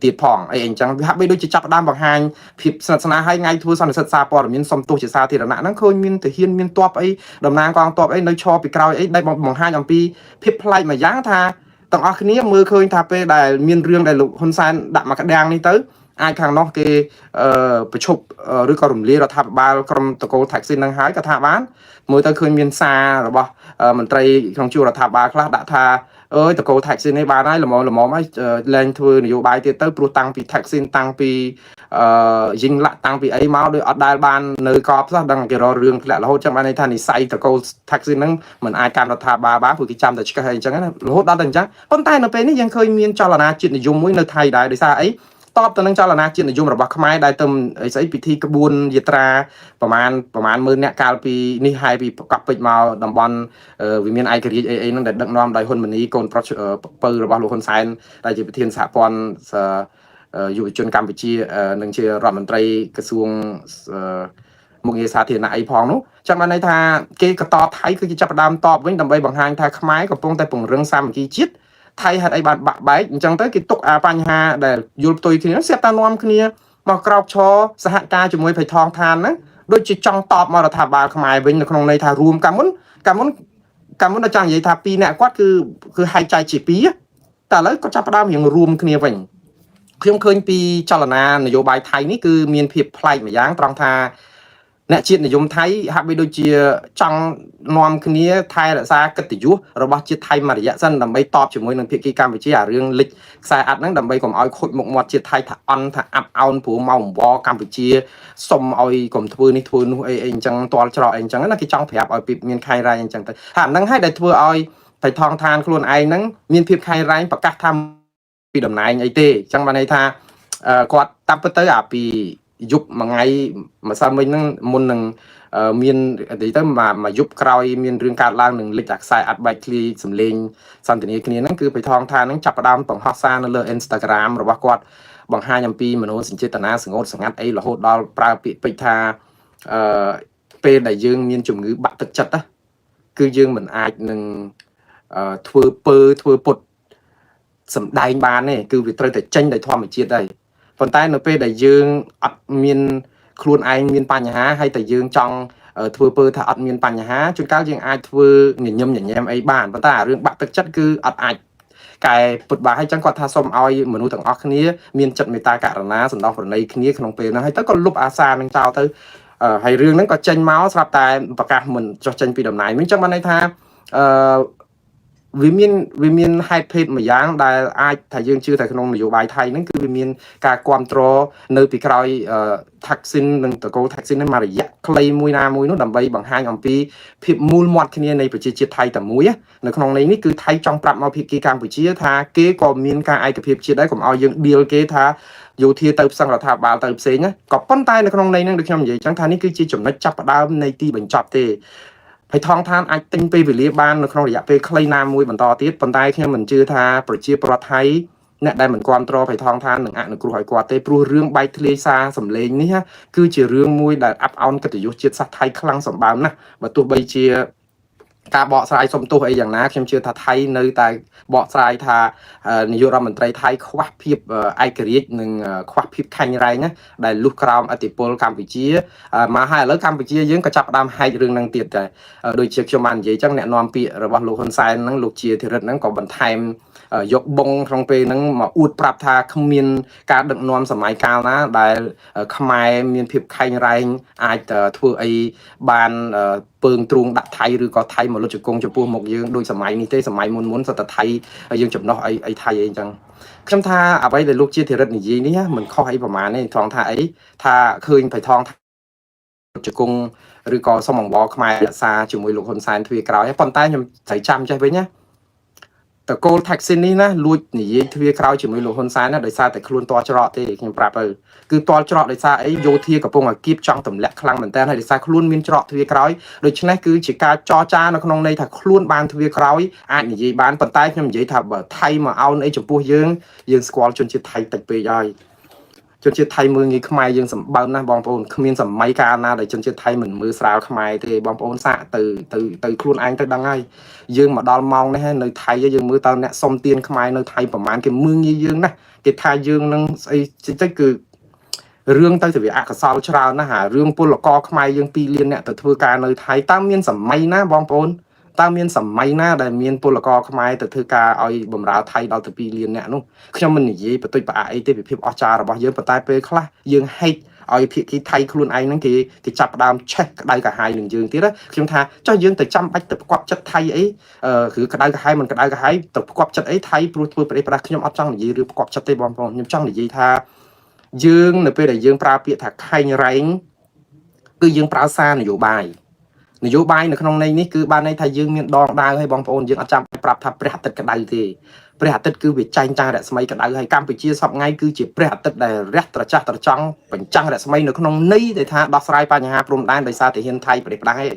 ទៀតផងអីអញ្ចឹងវាហាក់បីដូចជាចាប់ផ្ដើមបង្ហាញភាពស្និទ្ធស្នាលហើយថ្ងៃធ្វើសន្និសីទសារព័ត៌មានសុំទោសជាសាធារណៈហ្នឹងឃើញមានទាហានមានទ័ពអីតំណាងកងទ័ពអីនៅឈរពីក្រោយអីដែលបង្ហាញអំពីភាពប្លែកមួយយ៉ាងថាទាំងអស់គ្នាមើលឃើញថាពេលដែលមានរឿងដែលលោកហ៊ុនសែនដាក់មកក្តាំងនេះទៅអាចខាងនោះគេប្រជុំឬក៏រំលាយរដ្ឋាភិបាលក្រុមតកូល taxi នឹងហើយក៏ថាបានមើលទៅឃើញមានសាររបស់មន្ត្រីក្នុងជួររដ្ឋាភិបាលខ្លះដាក់ថាអើយតកូល taxi នេះបានហើយល្មមហើយលែងធ្វើនយោបាយទៀតទៅព្រោះតាំងពី taxi តាំងពីយិងលាក់តាំងពីអីមកដោយអត់ដែលបាននៅកប់សោះដឹងគេរករឿងធ្លាក់រហូតចឹងបានន័យថានិស័យតកូល taxi ហ្នឹងមិនអាចកាន់រដ្ឋាភិបាលបានព្រោះគេចាំតែឆ្កឹះអីចឹងណារហូតដល់តែអញ្ចឹងប៉ុន្តែនៅពេលនេះយើងឃើញមានចលនាជាតិនិយមមួយនៅថៃដែរដោយសារអីតបទៅនឹងចលនាជាតិនិយមរបស់ខ្មែរដែលទៅស្អីពិធីក្បួនយាត្រាប្រហែលម៉ឺនអ្នកកាលពីនេះហើយពីកប់ពេជ្រមកតំបន់វិមានឯករាជ្យអីហ្នឹងដែលដឹកនាំដោយហ៊ុនម៉ាណីកូនប្រុសពៅរបស់លោកហ៊ុនសែនដែលជាប្រធានសហព័ន្ធយុវជនកម្ពុជានិងជារដ្ឋមន្ត្រីក្រសួងមុខងារសាធារណៈអីផងនោះចាំបានន័យថាគេក៏តបថៃគឺគេចាប់ផ្ដើមតបវិញដើម្បីបង្ហាញថាខ្មែរកំពុងតែពង្រឹងសាមគ្គីជាតិថៃហេតុអីបានបាក់បែកអញ្ចឹងទៅគេទុកអាបញ្ហាដែលយល់ផ្ទុយគ្នាស្រាប់តែនាំគ្នាមកក្រោកឈរសហការជាមួយបេថងឋានហ្នឹងដូចជាចង់តបមករដ្ឋាភិបាលខ្មែរវិញនៅក្នុងន័យថារួមកាលមុនដល់ចង់និយាយថា2អ្នកគាត់គឺហែកចែកជា2តែឥឡូវគាត់ចាប់ផ្ដើមរៀងរួមគ្នាវិញខ្ញុំឃើញពីចលនានយោបាយថៃនេះគឺមានភាពប្លែកម្យ៉ាងត្រង់ថា អ្នកជាតិនិយមថៃហាក់បីដូចជាចង់នាំគ្នាថែរក្សាកិត្តិយសរបស់ជាតិថៃមួយរយៈសិនដើម្បីតបជាមួយនឹងភាគីកម្ពុជាអារឿងលិចខ្សែអាត់ហ្នឹងដើម្បីកុំឲ្យខូចមុខមាត់ជាតិថៃថាអន់ថាអាប់អោនព្រោះមកអង្វរកម្ពុជាសុំឲ្យកុំធ្វើនេះធ្វើនោះអីអីអញ្ចឹងតល់ច្រកអីអញ្ចឹងណាគេចង់ប្រាប់ឲ្យពីមានខៃរ៉ៃអញ្ចឹងទៅហើយអាហ្នឹងហើយដែលធ្វើឲ្យថៃថងឋានខ្លួនឯងហ្នឹងមានភាពខៃរ៉ៃប្រកាសថាពីតំណែងអីទេអញ្ចឹងបានន័យថាគាត់តាមពិតទៅអាពីយប់មួយថ្ងៃម្សិលមិញហ្នឹងមុននឹងមាននិយាយទៅមកយប់ក្រោយមានរឿងកើតឡើងនឹងលិចអាខ្សែអាត់បែកឃ្លីសំលេងសន្ទនាគ្នាហ្នឹងគឺបៃថងថាហ្នឹងចាប់ផ្ដើមបង្ហោះសារនៅលើ Instagram របស់គាត់បង្ហាញអំពីមនោសញ្ចេតនាសង្កត់សង្កាត់អីរហូតដល់ប្រើពាក្យពេចថាពេលដែលយើងមានជំងឺបាក់ទឹកចិត្តគឺយើងមិនអាចនឹងធ្វើពុតសំដែងបានទេគឺវាត្រូវតែចេញដោយធម្មជាតិដែរប៉ុន្តែនៅពេលដែលយើងអត់មានខ្លួនឯងមានបញ្ហាហើយតែយើងចង់ធ្វើពើថាអត់មានបញ្ហាជួនកាលយើងអាចធ្វើញញឹមញញែមអីបានប៉ុន្តែអារឿងបាក់ទឹកចិត្តគឺអត់អាចកែពុតបានហើយចឹងគាត់ថាសូមឲ្យមនុស្សទាំងអស់គ្នាមានចិត្តមេត្តាករុណាសន្តោសប្រណីគ្នាក្នុងពេលហ្នឹងហើយទៅក៏លុបអាសានឹងចោលទៅហើយរឿងហ្នឹងក៏ចេញមកស្រាប់តែប្រកាសមិនចោះចេញពីតំណែងវិញចឹងបានន័យថាវាមានហេតុភេទមួយយ៉ាងដែលអាចថាយើងជឿតែក្នុងនយោបាយថៃហ្នឹងគឺវាមានការគ្រប់គ្រងនៅពីក្រោយថាក់ស៊ីននិងតកូលថាក់ស៊ីននេះមករយៈខ្លីមួយណាមួយនោះដើម្បីបង្ហាញអំពីភាពមូលមាត់គ្នានៃប្រជាជាតិថៃតែមួយនៅក្នុងនេះគឺថៃចង់ប្រាប់មកភាគីកម្ពុជាថាគេក៏មានការឯកភាពជាតិដែរកុំឲ្យយើងឌីលគេថាយោធាទៅផ្សឹងរដ្ឋាភិបាលទៅផ្សេងណាក៏ប៉ុន្តែនៅក្នុងនេះនឹងដូចខ្ញុំនិយាយចឹងថានេះគឺជាចំណុចចាប់ផ្ដើមនៃទីបញ្ចប់ទេហើយថងឋានអាចទិញពេលវេលាបាននៅក្នុងរយៈពេលខ្លីណាមួយបន្តទៀតប៉ុន្តែខ្ញុំមិនជឿថាប្រជាពលរដ្ឋថៃអ្នកដែលមិនគ្រប់គ្រងភ័យថងឋាននឹងអនុគ្រោះឲ្យគាត់ទេព្រោះរឿងបែកធ្លាយសារសម្លេងនេះគឺជារឿងមួយដែលអាប់អោនកិត្តិយសជាតិសាសន៍ថៃខ្លាំងសម្បើមណាស់បើទោះបីជាការបកស្រាយសុំទោសអីយ៉ាងណាខ្ញុំជឿថាថៃនៅតែបកស្រាយថានាយករដ្ឋមន្ត្រីថៃខ្វះភាពឯករាជ្យនិងខ្វះភាពខាញ់រែងណាដែលលុះក្រោមអធិបុលកម្ពុជាមកហើយឥឡូវកម្ពុជាយើងក៏ចាប់ផ្ដើមហែករឿងហ្នឹងទៀតដែរដូចជាខ្ញុំបាននិយាយចឹងអ្នកនាំពាក្យរបស់លោកហ៊ុនសែនហ្នឹងលោកជាធិរិទ្ធហ្នឹងក៏បន្ថែមយកបងក្នុងពេលហ្នឹងមកអួតប្រាប់ថាគ្មានការដឹកនាំសម័យកាលណាដែលខ្មែរមានភាពខែងរែងអាចធ្វើអីបានពើងទ្រូងដាក់ថៃឬក៏ថៃមកលុតជង្គង់ចំពោះមុខយើងដូចសម័យនេះទេសម័យមុនសតថៃយើងចំណោះអីថៃអីចឹងខ្ញុំថាអ្វីដែលលោកជាធិរិទ្ធនិយាយនេះមិនខុសអីប្រហែលទេត្រង់ថាអីថាឃើញបៃថងជង្គង់ឬក៏សុំអង្វរខ្មែររក្សាជាមួយលោកហ៊ុនសែនទ្វារក្រោយប៉ុន្តែខ្ញុំត្រូវចាំចេះវិញណាតកូលថាក់ស៊ីននេះណាលួចនិយាយទ្វារក្រោយជាមួយលោកហ៊ុនសែនណាដោយសារតែខ្លួនតល់ច្រកទេខ្ញុំប្រាប់ទៅគឺតល់ច្រកដោយសារអីយោធាកំពុងតែគៀបចង់ទម្លាក់ខ្លាំងមែនតើហើយដោយសារខ្លួនមានច្រកទ្វារក្រោយដូច្នេះគឺជាការចរចានៅក្នុងន័យថាខ្លួនបានទ្វារក្រោយអាចនិយាយបានប៉ុន្តែខ្ញុំនិយាយថាបើថៃមកអោនអីចំពោះយើងស្គាល់ជនជាតិថៃតិចពេកហើយជនជាតិថៃមើលងាយខ្មែរយើងសម្បើមណាស់បងប្អូនគ្មានសម័យកាលណាដែលជនជាតិថៃមិនមើលស្រាលខ្មែរទេបងប្អូនសាកទៅខ្លួនឯងទៅដឹងហើយយើងមកដល់ម៉ោងនេះហើយនៅថៃយើងមើលតើអ្នកសុំទានខ្មែរនៅថៃប្រហែលគេមើលងាយយើងណាគេថាយើងនឹងស្អីតិចគឺរឿងទៅវាអកុសលច្រើនណាស់អារឿងពលករខ្មែរយើង2លានអ្នកទៅធ្វើការនៅថៃតើមានសម័យណាបងប្អូនតើមានសម័យណាដែលមានពលករខ្មែរទៅធ្វើការឲ្យបម្រើថៃដល់ទៅ2លានអ្នកនោះខ្ញុំមិននិយាយបន្តិចប្រអាអីទេពីភាពអស្ចារ្យរបស់យើងប៉ុន្តែពេលខ្លះយើងហេតុឲ្យភាគីថៃខ្លួនឯងហ្នឹងគេចាប់ផ្ដើមឆេះក្តៅកាហាយនឹងយើងទៀតខ្ញុំថាចុះយើងទៅចាំបាច់ទៅផ្គប់ចិត្តថៃអីគឺក្តៅកាហាយមិនក្តៅកាហាយទៅផ្គប់ចិត្តអីថៃព្រោះធ្វើប្រទេសប្រាស់ខ្ញុំអត់ចង់និយាយរឿងផ្គប់ចិត្តទេបងប្អូនខ្ញុំចង់និយាយថាយើងនៅពេលដែលយើងប្រើពាក្យថាខែងរែងគឺយើងប្រើសារនយោបាយនៅក្នុងន័យនេះគឺបានន័យថាយើងមានដងដាវឲ្យបងប្អូនយើងអត់ចាំប្រាប់ថាព្រះអាទិត្យក្តៅទេព្រះអាទិត្យគឺវាចែងចាំងរស្មីក្តៅហើយកម្ពុជាសពថ្ងៃគឺជាព្រះអាទិត្យដែលរះត្រចះត្រចង់បញ្ចាំងរស្មីនៅក្នុងន័យដែលថាដោះស្រាយបញ្ហាព្រំដែនដោយសារតែហ៊ានថៃប្រទេសផ្ដាស់ឯង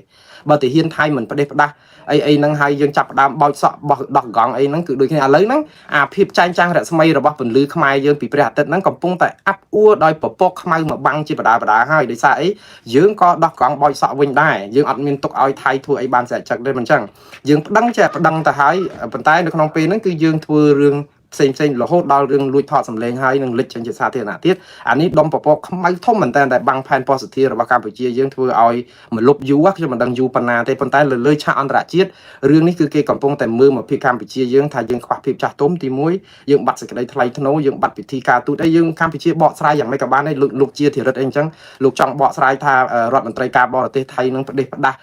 បើតែហ៊ានថៃមិនប្រទេសផ្ដាស់អីហ្នឹងហើយយើងចាប់ផ្ដើមបោចសក់បោះដោះកង់អីហ្នឹងគឺដូចគ្នាឥឡូវហ្នឹងអាភាពចែងចាំងរស្មីរបស់ពន្លឺខ្មែរយើងពីព្រះអាទិត្យហ្នឹងកំពុងតែអាប់អួរដោយពពកខ្មៅមកបាំងជាបដាហើយដោយសារអីយើងក៏ដោះកង់បោចសក់វិញដែរយើងអត់មានទុកឲ្យថៃធ្វើអីបានស្អាតចឹកទេមិនចឹងយើងប្តឹងចេះប្តឹងទៅហើយប៉ុន្តែនៅក្នុងពេលហ្នឹងគឺយើងធ្វើរឿង ផ្សេងរហូតដល់រឿងលួចថតសម្លេងហើយនឹងលិចចេញជាសាធារណៈទៀតអានេះដុំពពកខ្មៅធំមែនតើតែបាំងផែនpositive របស់កម្ពុជាយើងធ្វើឲ្យមកលុបយូរខ្ញុំមិនដឹងយូរប៉ុណ្ណាទេប៉ុន្តែលើឆាកអន្តរជាតិរឿងនេះគឺគេកំពុងតែមើលមកពីកម្ពុជាយើងថាយើងខ្វះភាពចាស់ទុំទី1យើងបាត់សេចក្តីថ្លៃថ្នូរយើងបាត់ពិធីការទូតអីយើងកម្ពុជាបកស្រាយយ៉ាងម៉េចក៏បានដែរលោកជាធិរិទ្ធអីអញ្ចឹងលោកចង់បកស្រាយថារដ្ឋមន្ត្រីការបរទេសថៃនឹងប្រទេសផ្ដាស់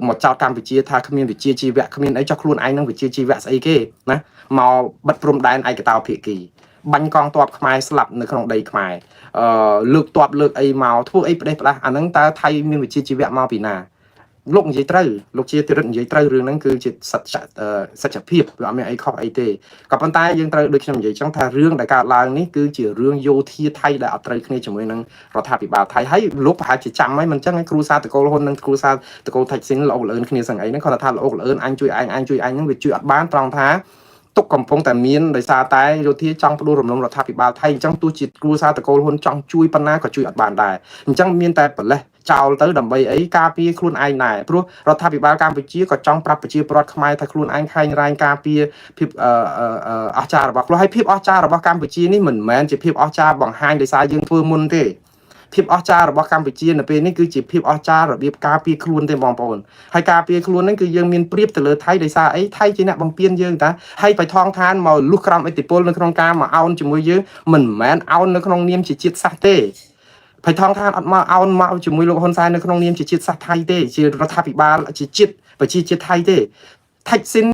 មកចោទកម្ពុជាថាគ្មានវិជាជីវៈគ្មានអីចោះខ្លួនឯងនឹងវិជាជីវៈស្អីគេណាមកបិទព្រំដែនឯកតោភាគីបាញ់កងទ័ពខ្មែរស្លាប់នៅក្នុងដីខ្មែរលើកទ័ពលើកអីមកធ្វើអីផ្ដេសផ្ដាស់អាហ្នឹងតើថៃមានវិជាជីវៈមកពីណាលោកនិយាយត្រូវលោកជាធិរិទ្ធនិយាយត្រូវរឿងហ្នឹងគឺជាសច្ចភាពវាអត់មានអីខុសអីទេក៏ប៉ុន្តែយើងត្រូវដូចខ្ញុំនិយាយចឹងថារឿងដែលកើតឡើងនេះគឺជារឿងយោធាថៃដែលអត់ត្រូវគ្នាជាមួយនឹងរដ្ឋាភិបាលថៃហើយលោកប្រហែលជាចាំហើយមិនចឹងគ្រូសាតកូលហ៊ុននិងគ្រូសាតកូលថៃស៊ីនលោកលឿនគ្នាសឹងអីហ្នឹងគាត់ថាលោកលឿនអញជួយឯងហ្នឹងវាជួយអត់បានត្រង់ថាទុកកំពុងតែមានដោយសារតែយោធាចង់ផ្ដួលរំលំរដ្ឋាភិបាលថៃអញ្ចឹងទោះជាគ្រួសារតកូលហ៊ុនចង់ជួយប៉ុណ្ណាក៏ជួយអត់បានដែរអញ្ចឹងមានតែប្រលេះចោលទៅដើម្បីអីការពារខ្លួនឯងដែរព្រោះរដ្ឋាភិបាលកម្ពុជាក៏ចង់ប្រាប់ប្រជាពលរដ្ឋខ្មែរថាខ្លួនឯងខែងរែងការពារភាពអស្ចារ្យរបស់ខ្លួនហើយភាពអស្ចារ្យរបស់កម្ពុជានេះមិនមែនជាភាពអស្ចារ្យបង្ហាញដោយសារយើងធ្វើមុនទេភាពអស្ចារ្យរបស់កម្ពុជានៅពេលនេះគឺជាភាពអស្ចារ្យរបៀបការពារខ្លួនទេបងប្អូនហើយការពារខ្លួនហ្នឹងគឺយើងមានប្រៀបទៅលើថៃដោយសារអីថៃជាអ្នកបំពេញយើងតាហើយបៃថងឋានមកលុះក្រោមឥទ្ធិពលនៅក្នុងការមកអោនជាមួយយើងមិនមែនអោននៅក្នុងនាមជាជាតិសាសន៍ទេបៃថងឋានអត់មកអោនមកជាមួយលោកហ៊ុនសែននៅក្នុងនាមជាជាតិសាសន៍ថៃទេជារដ្ឋាភិបាលជាជាតិប្រជាជាតិថៃទេថៃស៊ីន